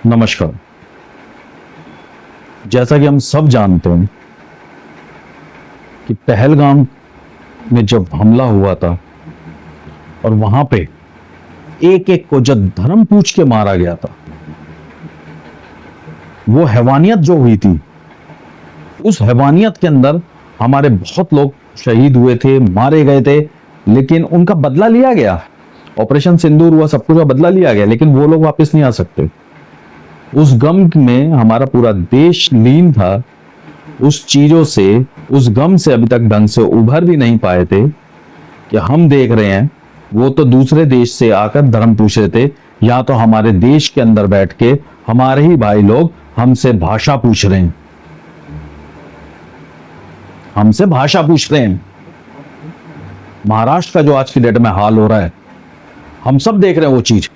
नमस्कार। जैसा कि हम सब जानते हैं कि पहलगाम में जब हमला हुआ था और वहां पे एक एक को जब धर्म पूछ के मारा गया था, वो हैवानियत जो हुई थी, उस हैवानियत के अंदर हमारे बहुत लोग शहीद हुए थे, मारे गए थे, लेकिन उनका बदला लिया गया। ऑपरेशन सिंदूर हुआ, सब कुछ का बदला लिया गया, लेकिन वो लोग वापस नहीं आ सकते। उस गम में हमारा पूरा देश लीन था। उस चीजों से, उस गम से अभी तक ढंग से उभर भी नहीं पाए थे कि हम देख रहे हैं। वो तो दूसरे देश से आकर धर्म पूछ रहे थे, या तो हमारे देश के अंदर बैठ के हमारे ही भाई लोग हमसे भाषा पूछ रहे हैं, हमसे भाषा पूछ रहे हैं। महाराष्ट्र का जो आज की डेट में हाल हो रहा है, हम सब देख रहे हैं वो चीज।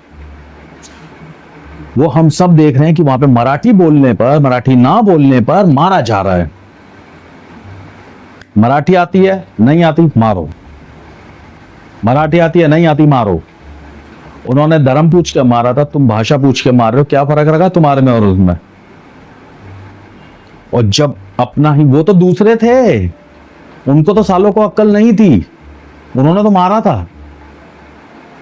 वो हम सब देख रहे हैं कि वहां पे मराठी बोलने पर, मराठी ना बोलने पर मारा जा रहा है। मराठी आती है, नहीं आती, मारो। मराठी आती है, नहीं आती, मारो। उन्होंने धर्म पूछ के मारा था, तुम भाषा पूछ के मार रहे हो। क्या फर्क रखा तुम्हारे में और उसमें? और जब अपना ही, वो तो दूसरे थे, उनको तो सालों को अक्ल नहीं थी, उन्होंने तो मारा था।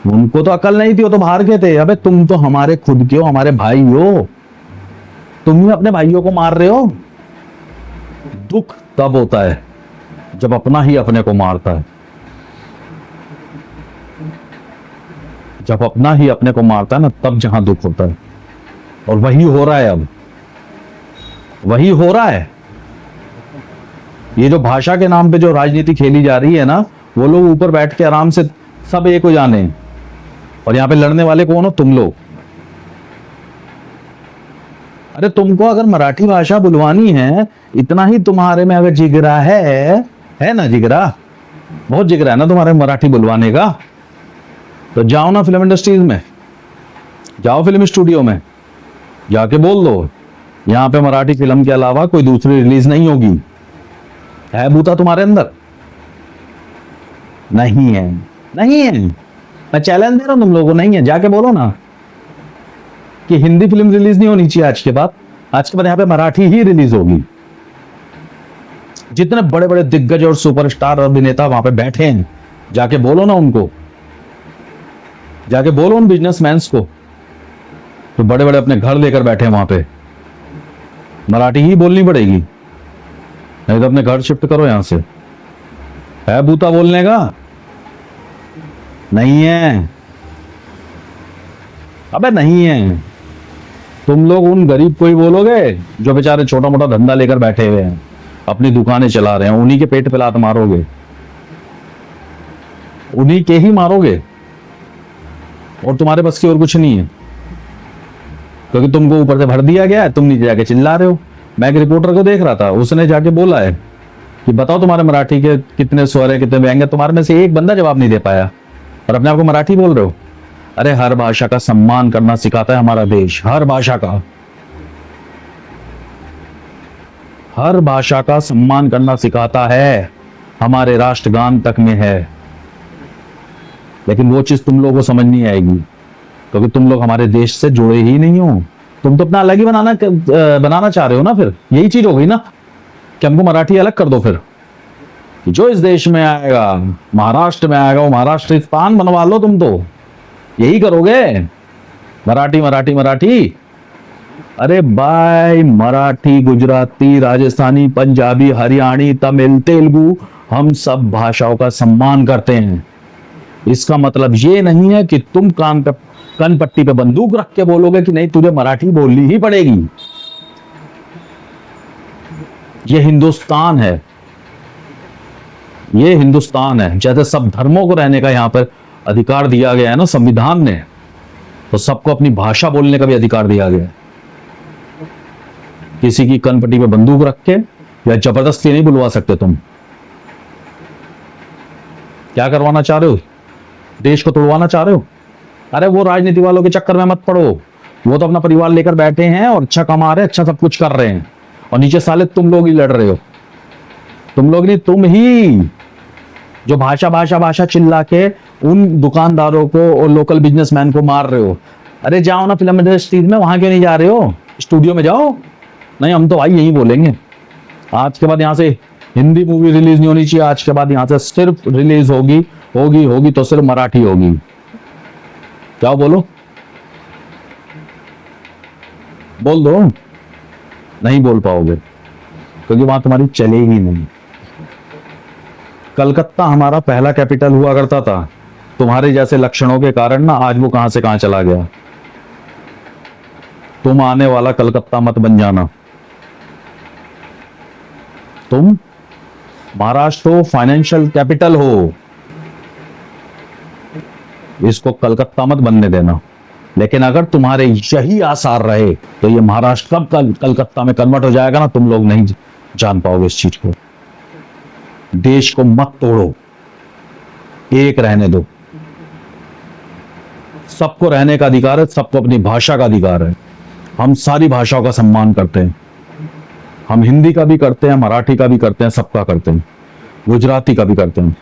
उनको तो अकल नहीं थी, वो तो बाहर के थे। अबे तुम तो हमारे खुद के हो, हमारे भाई हो, तुम ही अपने भाइयों को मार रहे हो। दुख तब होता है जब अपना ही अपने को मारता है, जब अपना ही अपने को मारता है ना, तब जहां दुख होता है। और वही हो रहा है, अब वही हो रहा है। ये जो भाषा के नाम पे जो राजनीति खेली जा रही है ना, वो लोग ऊपर बैठ के आराम से सब एक हो जाने, और यहां पे लड़ने वाले कौन हो? तुम लोग। अरे तुमको अगर मराठी भाषा बुलवानी है, इतना ही तुम्हारे में अगर जिगरा है ना, जिगरा, बहुत जिगरा है ना तुम्हारे मराठी बुलवाने का, तो जाओ ना फिल्म इंडस्ट्रीज में, जाओ फिल्म स्टूडियो में, जाके बोल दो यहां पे मराठी फिल्म के अलावा कोई दूसरी रिलीज नहीं होगी। है बूता तुम्हारे अंदर? नहीं है, नहीं है। मैं चैलेंज दे रहा हूं तुम लोगों को, नहीं है। जाके बोलो ना कि हिंदी फिल्म रिलीज नहीं होनी चाहिए आज के बाद। आज के बाद यहां पे मराठी ही रिलीज होगी। जितने बड़े बड़े दिग्गज और सुपरस्टार और अभिनेता वहां पे बैठे हैं, जाके बोलो ना उनको, जाके बोलो उन बिजनेसमैन्स को तो बड़े बड़े अपने घर लेकर बैठे हैं वहां पे, मराठी ही बोलनी पड़ेगी, नहीं तो अपने घर शिफ्ट करो यहां से। है बूता बोलने का? नहीं है। अबे नहीं है। तुम लोग उन गरीब को ही बोलोगे जो बेचारे छोटा मोटा धंधा लेकर बैठे हुए हैं, अपनी दुकानें चला रहे हैं, उन्हीं के पेट पे लात मारोगे, उन्हीं के ही मारोगे, और तुम्हारे बस की और कुछ नहीं है, क्योंकि तुमको ऊपर से भर दिया गया है, तुम नीचे जाके चिल्ला रहे हो। मैं एक रिपोर्टर को देख रहा था, उसने जाके बोला है कि बताओ तुम्हारे मराठी के कितने स्वर है, कितने व्यंग है। तुम्हारे में से एक बंदा जवाब नहीं दे पाया, और अपने आप को मराठी बोल रहे हो। अरे हर भाषा का सम्मान करना सिखाता है हमारा देश, हर भाषा का, हर भाषा का सम्मान करना सिखाता है, हमारे राष्ट्रगान तक में है। लेकिन वो चीज तुम लोगों को समझ नहीं आएगी, क्योंकि तुम लोग हमारे देश से जुड़े ही नहीं हो। तुम तो अपना अलग ही बनाना चाह रहे हो ना। फिर यही चीज हो गई ना कि हमको मराठी अलग कर दो। फिर जो इस देश में आएगा, महाराष्ट्र में आएगा, वो महाराष्ट्रिस्तान बनवा लो। तुम तो यही करोगे, मराठी मराठी मराठी। अरे भाई, मराठी, गुजराती, राजस्थानी, पंजाबी, हरियाणी, तमिल, तेलुगु, हम सब भाषाओं का सम्मान करते हैं। इसका मतलब ये नहीं है कि तुम कान पट्टी पे बंदूक रख के बोलोगे कि नहीं तुझे मराठी बोलनी ही पड़ेगी। ये हिंदुस्तान है, ये हिंदुस्तान है। जैसे सब धर्मों को रहने का यहाँ पर अधिकार दिया गया है ना संविधान ने, तो सबको अपनी भाषा बोलने का भी अधिकार दिया गया है। किसी की कनपट्टी पे बंदूक रख के या जबरदस्ती नहीं बुलवा सकते तुम। क्या करवाना चाह रहे हो? देश को तोड़वाना चाह रहे हो? अरे वो राजनीति वालों के चक्कर में मत पड़ो, वो तो अपना परिवार लेकर बैठे हैं और अच्छा कमा रहे हैं, अच्छा सब कुछ कर रहे हैं, और नीचे साले तुम लोग ही लड़ रहे हो। तुम लोग नहीं, तुम ही जो भाषा भाषा भाषा चिल्ला के उन दुकानदारों को और लोकल बिजनेसमैन को मार रहे हो। अरे जाओ ना फिल्म इंडस्ट्री में, वहां क्यों नहीं जा रहे हो? स्टूडियो में जाओ। नहीं हम तो भाई यही बोलेंगे, आज के बाद यहाँ से हिंदी मूवी रिलीज नहीं होनी चाहिए। आज के बाद यहाँ से सिर्फ रिलीज होगी होगी होगी तो सिर्फ मराठी होगी। क्या बोलो? बोल दो। नहीं बोल पाओगे क्योंकि वहां तुम्हारी चलेगी नहीं। कलकत्ता हमारा पहला कैपिटल हुआ करता था, तुम्हारे जैसे लक्षणों के कारण ना आज वो कहां से कहां चला गया। तुम आने वाला कलकत्ता मत बन जाना। तुम महाराष्ट्र हो, फाइनेंशियल कैपिटल हो, इसको कलकत्ता मत बनने देना। लेकिन अगर तुम्हारे यही आसार रहे तो ये महाराष्ट्र कब कलकत्ता में कन्वर्ट हो जाएगा ना, तुम लोग नहीं जान पाओगे इस चीज को। देश को मत तोड़ो, एक रहने दो। सबको रहने का अधिकार है, सबको अपनी भाषा का अधिकार है। हम सारी भाषाओं का सम्मान करते हैं। हम हिंदी का भी करते हैं, मराठी का भी करते हैं, सबका करते हैं, गुजराती का भी करते हैं।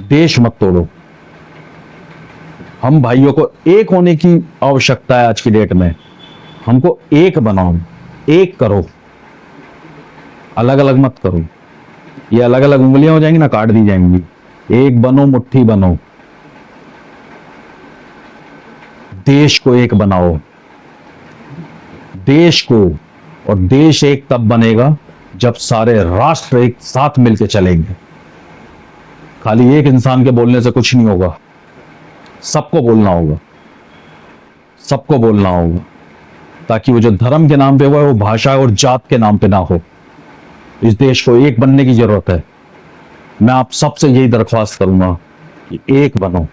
देश मत तोड़ो। हम भाइयों को एक होने की आवश्यकता है आज की डेट में। हमको एक बनाओ, एक करो, अलग अलग मत करो। ये अलग अलग उंगलियां हो जाएंगी ना, काट दी जाएंगी। एक बनो, मुट्ठी बनो, देश को एक बनाओ। देश को, और देश एक तब बनेगा जब सारे राष्ट्र एक साथ मिलकर चलेंगे। खाली एक इंसान के बोलने से कुछ नहीं होगा, सबको बोलना होगा, सबको बोलना होगा, ताकि वो जो धर्म के नाम पे हुआ है वो भाषा और जात के नाम पे ना हो। इस देश को एक बनने की जरूरत है। मैं आप सबसे यही दरख्वास्त करूंगा कि एक बनो,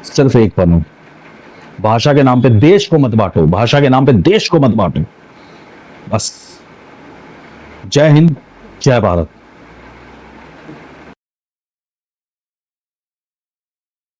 सिर्फ एक बनो। भाषा के नाम पे देश को मत बांटो, भाषा के नाम पे देश को मत बांटो। बस। जय हिंद, जय भारत।